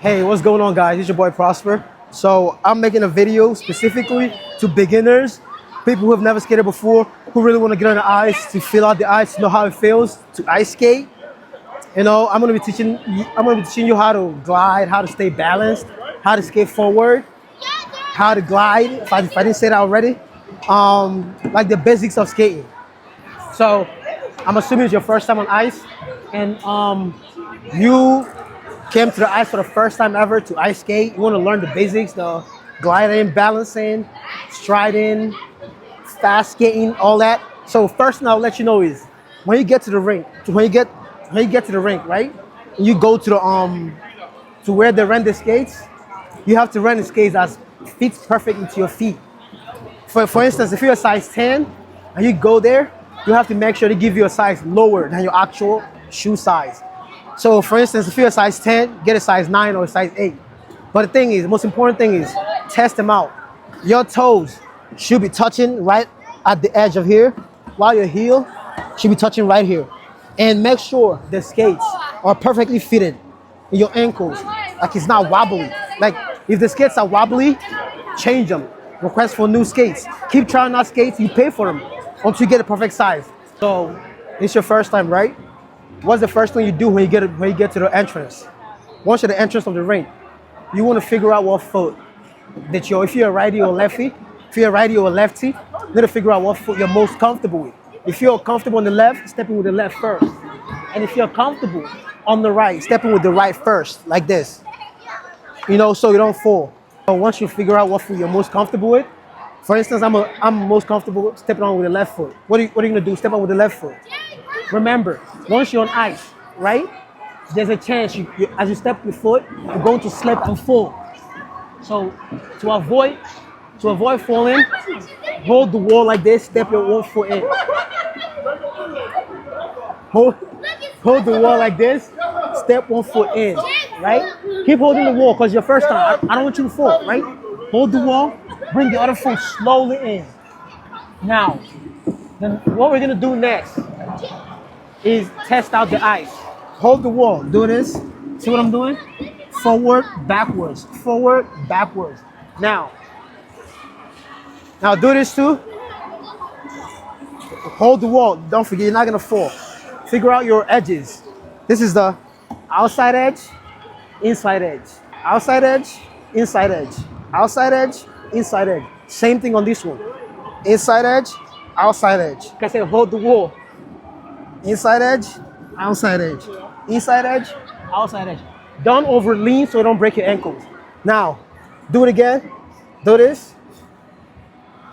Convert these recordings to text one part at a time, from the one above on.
Hey, what's going on, guys? It's your boy Prosper. So I'm making a video specifically to beginners, people who have never skated before, who really want to get on the ice, to feel out the ice, to know how it feels to ice skate. You know, I'm gonna be teaching you how to glide, how to stay balanced, how to skate forward, how to glide. If I didn't say that already, like the basics of skating. So I'm assuming it's your first time on ice, and you came to the ice for the first time ever to ice skate. You want to learn the basics, the gliding, balancing, striding, fast skating, all that. So first thing I'll let you know is when you get to the rink, right? And you go to the to where they rent the skates, you have to rent the skates as fits perfectly to your feet. For instance, if you're a size 10 and you go there, you have to make sure they give you a size lower than your actual shoe size. So for instance, if you're a size 10, get a size 9 or a size 8. But the thing is, the most important thing is test them out. Your toes should be touching right at the edge of here, while your heel should be touching right here. And make sure the skates are perfectly fitted in your ankles, like it's not wobbly. Like if the skates are wobbly, change them. Request for new skates. Keep trying out skates, you pay for them until you get a perfect size. So it's your first time, right? What's the first thing you do when you get to the entrance? Once you're at the entrance of the rink, you want to figure out what foot that if you're a righty or lefty, you need to figure out what foot you're most comfortable with. If you're comfortable on the left, stepping with the left first. And if you're comfortable on the right, stepping with the right first, like this. You know, so you don't fall. So once you figure out what foot you're most comfortable with, for instance, I'm most comfortable stepping on with the left foot. What are you gonna do? Step on with the left foot. Remember, once you're on ice, right? There's a chance as you step your foot, you're going to slip and fall. So to avoid falling, hold the wall like this, step your one foot in. Hold the wall like this, step one foot in, right? Keep holding the wall because your first time. I don't want you to fall, right? Hold the wall, bring the other foot slowly in. Now, then what we're gonna do next is test out the ice. Hold the wall, do this. See what I'm doing? Forward, backwards, forward, backwards. Now do this too. Hold the wall, don't forget, you're not gonna fall. Figure out your edges. This is the outside edge, inside edge. Outside edge, inside edge. Outside edge, inside edge. Same thing on this one. Inside edge, outside edge. Like I said, hold the wall. Inside edge, outside edge. Inside edge, outside edge. Don't over lean so you don't break your ankles. Now, do it again. Do this.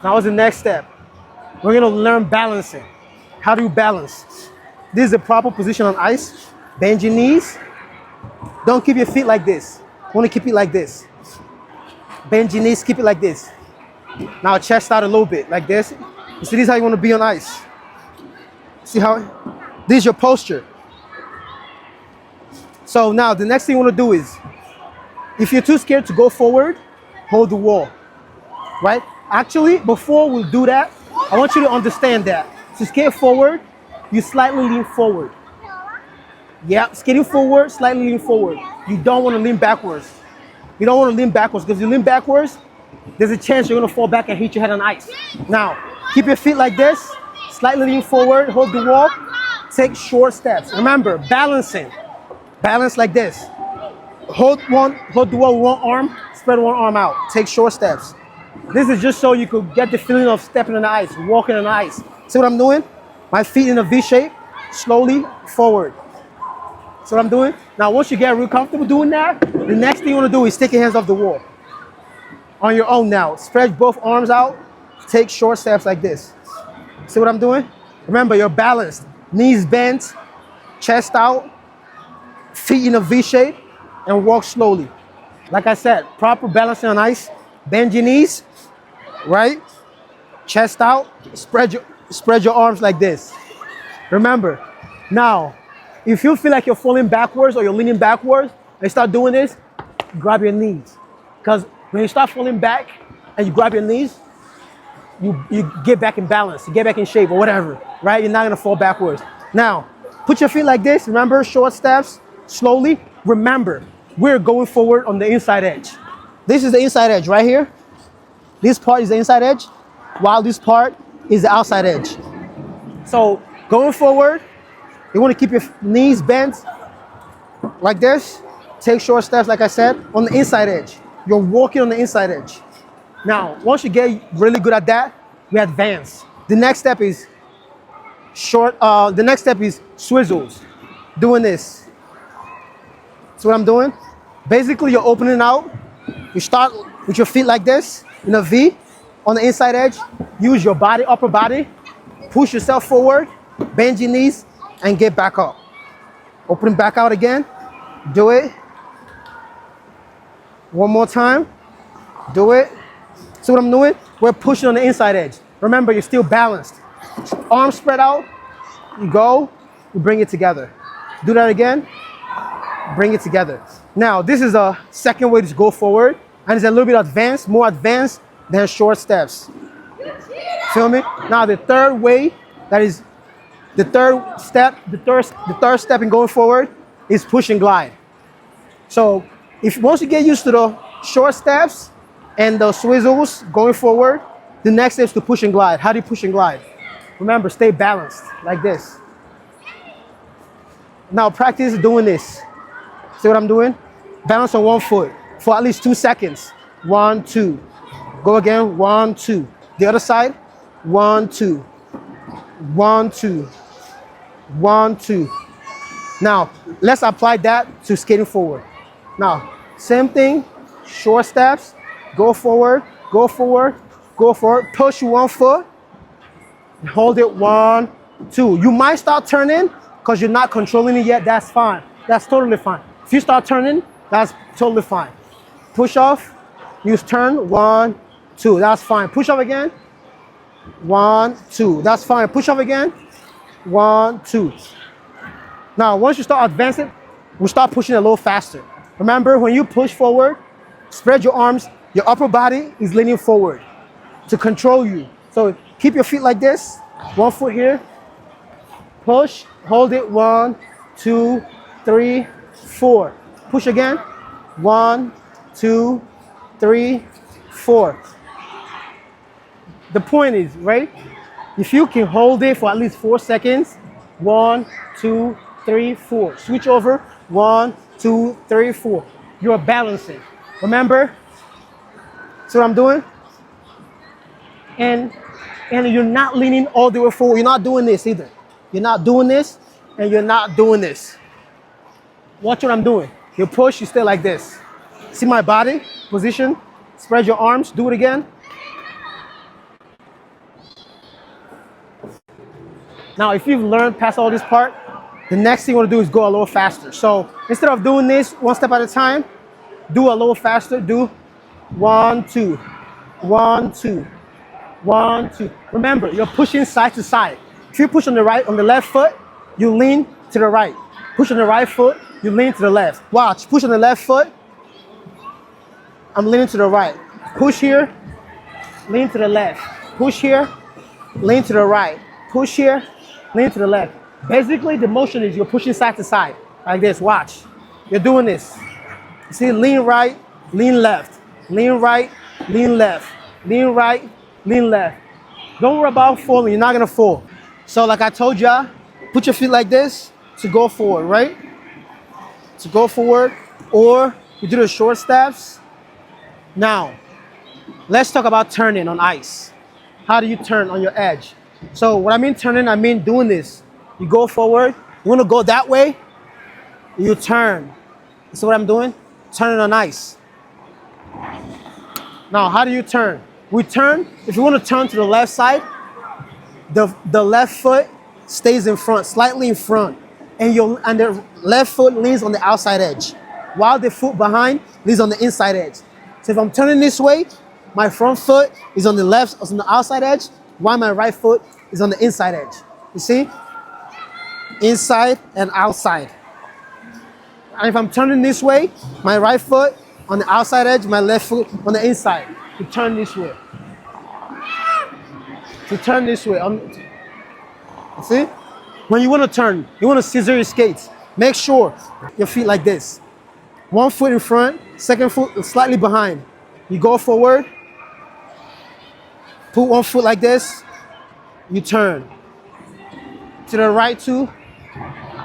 Now what's the next step? We're gonna learn balancing. How do you balance? This is the proper position on ice. Bend your knees. Don't keep your feet like this. You wanna keep it like this. Bend your knees, keep it like this. Now chest out a little bit, like this. You see, this is how you wanna be on ice. See how? This is your posture. So now the next thing you want to do is, if you're too scared to go forward, hold the wall, right? Actually, before we do that, I want you to understand that to skate forward, you slightly lean forward. Yeah, skating forward, slightly lean forward. You don't want to lean backwards. You don't want to lean backwards because if you lean backwards, there's a chance you're going to fall back and hit your head on ice. Now, keep your feet like this, slightly lean forward, hold the wall. Take short steps. Remember, balancing. Balance like this. Hold the wall with one arm, spread one arm out. Take short steps. This is just so you could get the feeling of stepping on the ice, walking on the ice. See what I'm doing? My feet in a V shape, slowly forward. See what I'm doing? Now, once you get real comfortable doing that, the next thing you want to do is take your hands off the wall. On your own now. Spread both arms out. Take short steps like this. See what I'm doing? Remember, you're balanced. Knees bent, chest out, feet in a V shape, and walk slowly. Like I said, proper balancing on ice. Bend your knees, right? Chest out, spread your arms like this. Remember, now, if you feel like you're falling backwards or you're leaning backwards, and you start doing this, grab your knees. Because when you start falling back and you grab your knees, you get back in balance, you get back in shape or whatever, right? You're not gonna fall backwards. Now, put your feet like this. Remember, short steps, slowly. Remember, we're going forward on the inside edge. This is the inside edge right here. This part is the inside edge, while this part is the outside edge. So going forward, you want to keep your knees bent like this. Take short steps, like I said, on the inside edge. You're walking on the inside edge. Now, once you get really good at that, we advance. The next step is swizzles. Doing this. So what I'm doing? Basically, you're opening out. You start with your feet like this, in a V, on the inside edge. Use your body, upper body. Push yourself forward, bend your knees, and get back up. Open back out again. Do it. One more time. Do it. See what I'm doing? We're pushing on the inside edge. Remember, you're still balanced. Arms spread out. You go. You bring it together. Do that again. Bring it together. Now, this is a second way to go forward. And it's a little bit advanced, more advanced than short steps. Feel me? Now, the third way, that is the third step in going forward is push and glide. So, once you get used to the short steps and the swizzles going forward, the next step is to push and glide. How do you push and glide? Remember, stay balanced like this. Now practice doing this. See what I'm doing? Balance on one foot for at least 2 seconds. 1, 2. Go again. 1, 2. The other side. 1, 2. 1, 2. 1, 2. Now let's apply that to skating forward. Now, same thing, short steps, go forward, go forward, go forward, push one foot, hold it, 1, 2. You might start turning because you're not controlling it yet, that's fine. That's totally fine. If you start turning, that's totally fine. Push off, use turn, 1, 2, that's fine. Push off again, 1, 2, that's fine. Push off again, 1, 2. Now, once you start advancing, we'll start pushing a little faster. Remember, when you push forward, spread your arms, your upper body is leaning forward to control you. So keep your feet like this, 1 foot here, push, hold it, 1, 2, 3, 4. Push again, 1, 2, 3, 4. The point is, right? If you can hold it for at least 4 seconds, 1, 2, 3, 4. Switch over, 1, 2, 3, 4. You're balancing. Remember? See what I'm doing? And you're not leaning all the way forward. You're not doing this either. You're not doing this, and you're not doing this. Watch what I'm doing. You push, you stay like this. See my body position? Spread your arms. Do it again. Now, if you've learned past all this part, the next thing you want to do is go a little faster. So instead of doing this one step at a time, do a little faster. Do 1, 2, 1, 2, 1, 2. Remember, you're pushing side to side. If you push on the left foot, you lean to the right. Push on the right foot, you lean to the left. Watch, push on the left foot, I'm leaning to the right. Push here, lean to the left. Push here, lean to the right. Push here, lean to the left. Basically, the motion is you're pushing side to side, like this, watch. You're doing this. You see, lean right, lean left. Lean right, lean left. Lean right, lean left. Don't worry about falling, you're not gonna fall. So like I told y'all, put your feet like this to go forward, right? To go forward, or you do the short steps. Now, let's talk about turning on ice. How do you turn on your edge? So what I mean turning, I mean doing this. You go forward, you wanna go that way, you turn. See what I'm doing? Turning on ice. Now, how do you turn? We turn, if you wanna turn to the left side, the left foot stays in front, slightly in front, and the left foot leans on the outside edge, while the foot behind leans on the inside edge. So if I'm turning this way, my front foot is on the outside edge, while my right foot is on the inside edge. You see? Inside and outside. And if I'm turning this way, my right foot on the outside edge, my left foot on the inside. To turn this way. To turn this way. You see? When you want to turn, you want to scissor your skates. Make sure your feet like this. One foot in front, second foot slightly behind. You go forward, put one foot like this, you turn. To the right too,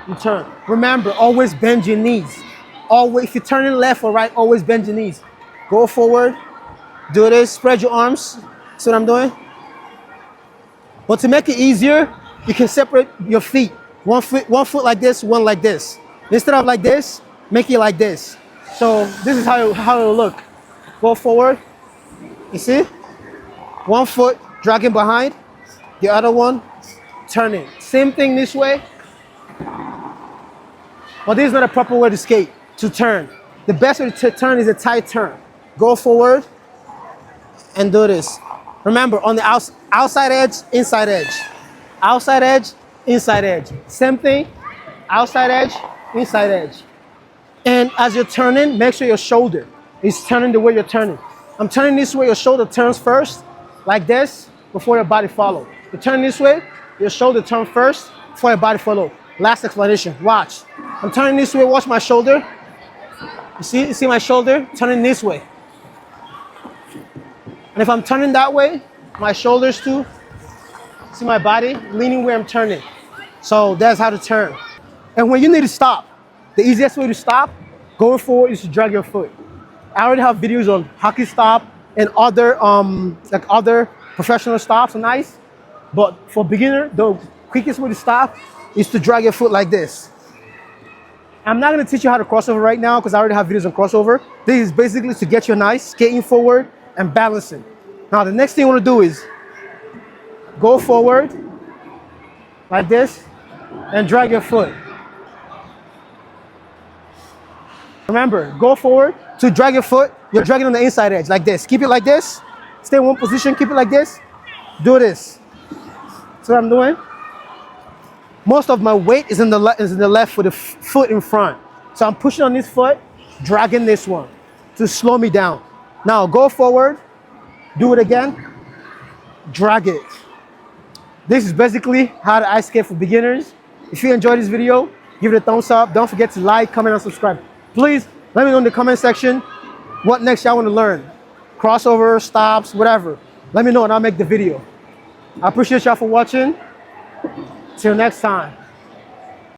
you turn. Remember, always bend your knees. Always, if you're turning left or right, always bend your knees. Go forward, do this, spread your arms. See what I'm doing? But to make it easier, you can separate your feet. One foot like this, one like this. Instead of like this, make it like this. So this is how it'll look. Go forward, you see? One foot dragging behind, the other one turning. Same thing this way. But this is not a proper way to skate, to turn. The best way to turn is a tight turn. Go forward and do this. Remember, on the outside edge, inside edge. Outside edge, inside edge. Same thing, outside edge, inside edge. And as you're turning, make sure your shoulder is turning the way you're turning. I'm turning this way, your shoulder turns first, like this, before your body follows. You turn this way, your shoulder turns first, before your body follows. Last explanation, watch. I'm turning this way, watch my shoulder. You see my shoulder turning this way. And if I'm turning that way, my shoulders too. See my body leaning where I'm turning. So that's how to turn. And when you need to stop, the easiest way to stop going forward is to drag your foot. I already have videos on hockey stop and other other professional stops on ice. But for beginner, the quickest way to stop is to drag your foot like this. I'm not going to teach you how to crossover right now because I already have videos on crossover. This is basically to get you nice, skating forward and balancing. Now the next thing you want to do is go forward like this and drag your foot. Remember, go forward to drag your foot. You're dragging on the inside edge like this. Keep it like this. Stay in one position. Keep it like this. Do this. See what I'm doing? Most of my weight is in the left with the foot in front. So I'm pushing on this foot, dragging this one to slow me down. Now go forward. Do it again. Drag it. This is basically how to ice skate for beginners. If you enjoyed this video, give it a thumbs up. Don't forget to like, comment, and subscribe. Please let me know in the comment section what next y'all want to learn. Crossover, stops, whatever. Let me know and I'll make the video. I appreciate y'all for watching. Till next time.